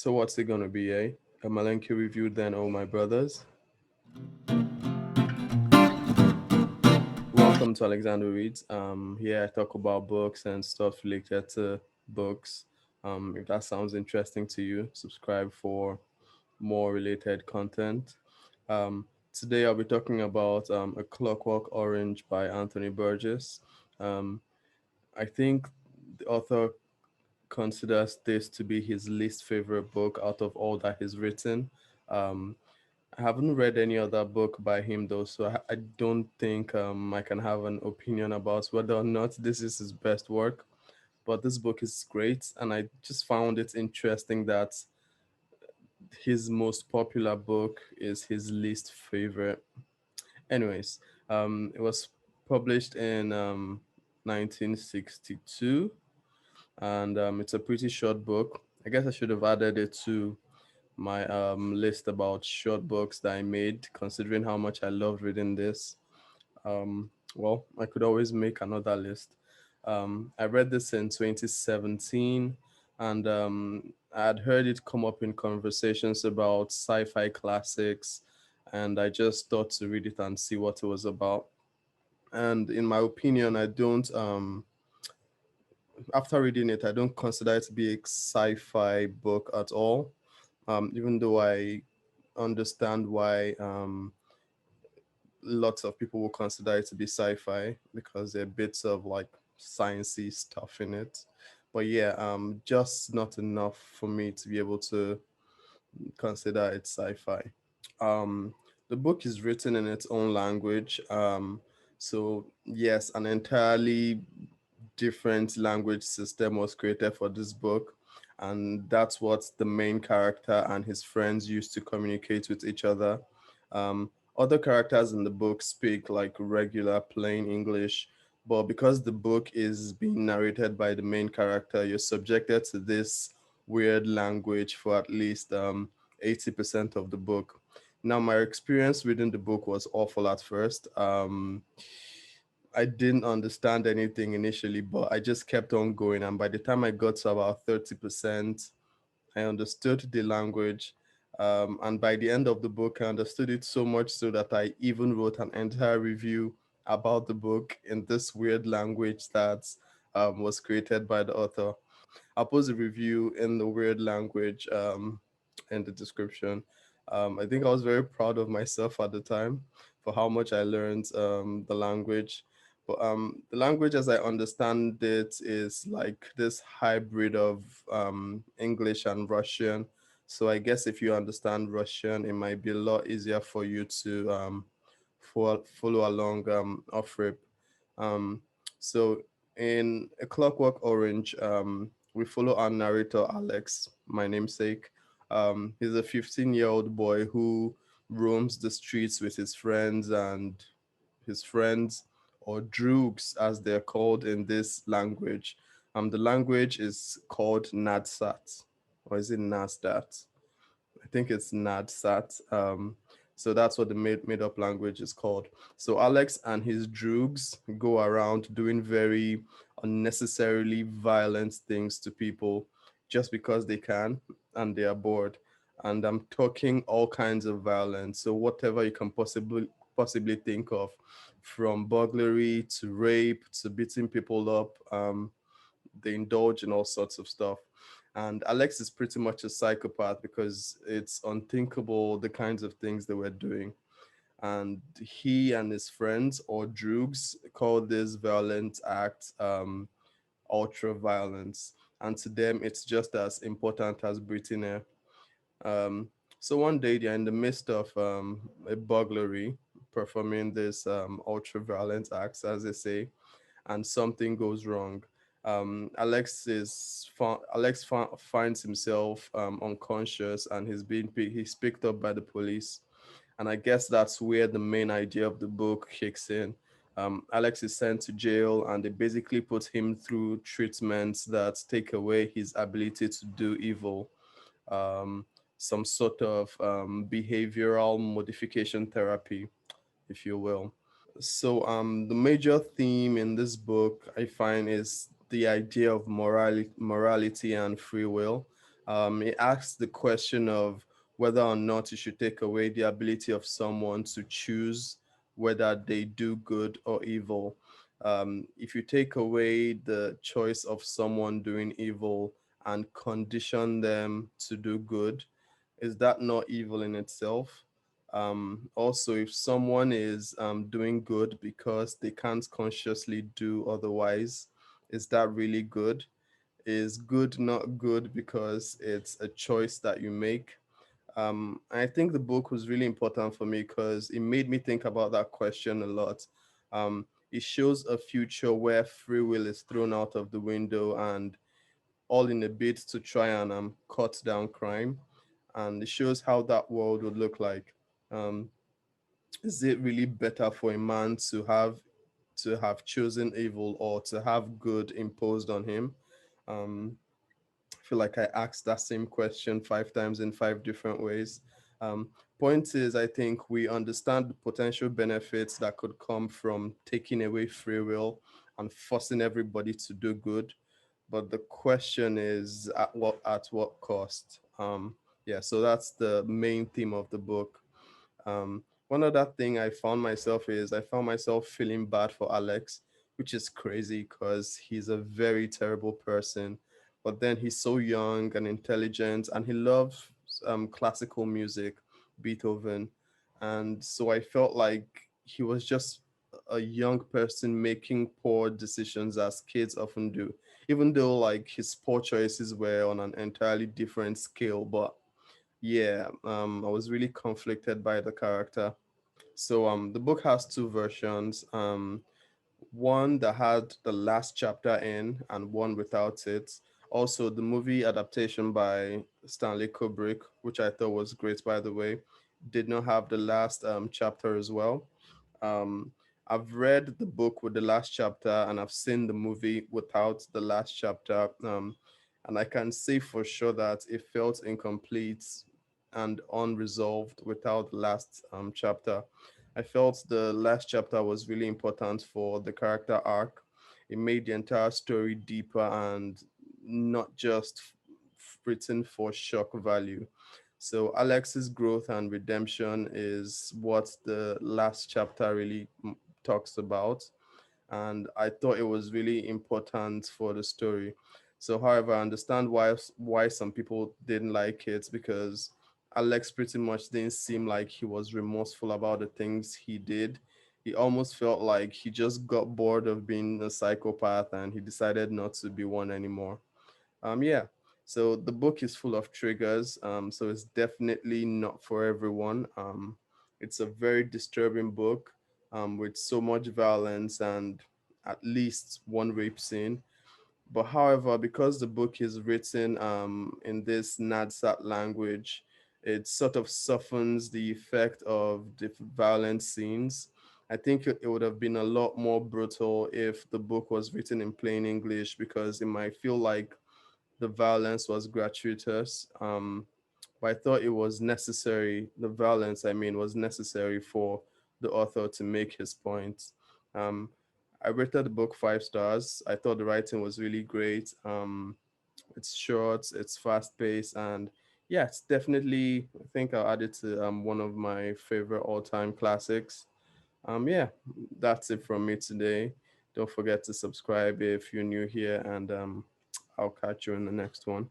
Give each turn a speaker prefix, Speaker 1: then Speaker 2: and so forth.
Speaker 1: So what's it gonna be, eh? A malenky review then, oh my brothers. Welcome to Alexander Reads. Here I talk about books and stuff related to books. If that sounds interesting to you, subscribe for more related content. Today I'll be talking about A Clockwork Orange by Anthony Burgess. Um, I think the author considers this to be his least favorite book out of all that he's written. Um, I haven't read any other book by him though, so I don't think I can have an opinion about whether or not this is his best work. But this book is great, and I just found it interesting that his most popular book is his least favorite. Anyways, it was published in 1962, and it's a pretty short book. I guess I should have added it to my list about short books that I made, considering how much I loved reading this. Well, I could always make another list. I read this in 2017, and I had heard it come up in conversations about sci-fi classics, and I just thought to read it and see what it was about. And in my opinion, I don't. After reading it, I don't consider it to be a sci-fi book at all. Even though I understand why lots of people will consider it to be sci-fi because there are bits of like sciencey stuff in it. But yeah, just not enough for me to be able to consider it sci-fi. Um, the book is written in its own language. So yes, an entirely different language system was created for this book, and that's what the main character and his friends use to communicate with each other. Other characters in the book speak like regular plain English, but because the book is being narrated by the main character, you're subjected to this weird language for at least 80% of the book. Now, my experience reading the book was awful at first. I didn't understand anything initially, but I just kept on going. And by the time I got to about 30%, I understood the language. And by the end of the book, I understood it so much so that I even wrote an entire review about the book in this weird language that was created by the author. I'll post a review in the weird language in the description. I think I was very proud of myself at the time for how much I learned the language. But the language, as I understand it, is like this hybrid of English and Russian. So I guess if you understand Russian, it might be a lot easier for you to follow along off rip. Um, so in A Clockwork Orange, we follow our narrator Alex, my namesake. He's a 15-year-old boy who roams the streets with his friends, and his friends, or droogs as they're called in this language. The language is called Nadsat, or is it Nasdat? I think it's Nadsat. So that's what the made up language is called. So Alex and his droogs go around doing very unnecessarily violent things to people just because they can and they are bored. And I'm talking all kinds of violence. So whatever you can possibly think of, from burglary to rape to beating people up. They indulge in all sorts of stuff. And Alex is pretty much a psychopath because it's unthinkable the kinds of things they were doing. And he and his friends, or droogs, call this violent act ultraviolence. And to them, it's just as important as breathing air. So one day they're in the midst of a burglary, performing this ultraviolent acts, as they say, and something goes wrong. Alex finds himself unconscious, and he's picked up by the police. And I guess that's where the main idea of the book kicks in. Alex is sent to jail, and they basically put him through treatments that take away his ability to do evil. Um, some sort of behavioral modification therapy, if you will. So the major theme in this book I find is the idea of morality and free will. It asks the question of whether or not you should take away the ability of someone to choose whether they do good or evil. If you take away the choice of someone doing evil and condition them to do good, is that not evil in itself? Also, if someone is doing good because they can't consciously do otherwise, is that really good? Is good not good because it's a choice that you make? I think the book was really important for me because it made me think about that question a lot. It shows a future where free will is thrown out of the window and all in a bid to try and cut down crime. And it shows how that world would look like. Um, is it really better for a man to have chosen evil or to have good imposed on him? Um, I feel like I asked that same question 5 times in 5 different ways. Um, Point is, I think we understand the potential benefits that could come from taking away free will and forcing everybody to do good. But the question is, at what cost? Yeah, so that's the main theme of the book. One other thing I found myself feeling bad for Alex, which is crazy because he's a very terrible person. But then he's so young and intelligent, and he loves classical music, Beethoven, and so I felt like he was just a young person making poor decisions as kids often do, even though like his poor choices were on an entirely different scale. But yeah, I was really conflicted by the character. So the book has two versions. One that had the last chapter in and one without it. Also, the movie adaptation by Stanley Kubrick, which I thought was great, by the way, did not have the last chapter as well. Um, I've read the book with the last chapter and I've seen the movie without the last chapter. And I can say for sure that it felt incomplete and unresolved without the last chapter. I felt the last chapter was really important for the character arc. It made the entire story deeper and not just written for shock value. So Alex's growth and redemption is what the last chapter really talks about, and I thought it was really important for the story. So, however, I understand why some people didn't like it because Alex pretty much didn't seem like he was remorseful about the things he did. He almost felt like he just got bored of being a psychopath and he decided not to be one anymore. Yeah. So the book is full of triggers. So it's definitely not for everyone. It's a very disturbing book, with so much violence and at least one rape scene. But however, because the book is written in this Nadsat language, it sort of softens the effect of the violent scenes. I think it would have been a lot more brutal if the book was written in plain English because it might feel like the violence was gratuitous. But I thought it was necessary. The violence, I mean, was necessary for the author to make his point. Um, I rated the book 5 stars. I thought the writing was really great. It's short, it's fast paced, and yeah, it's definitely. I think I'll add it to one of my favorite all time classics. Yeah, that's it from me today. Don't forget to subscribe if you're new here, and I'll catch you in the next one.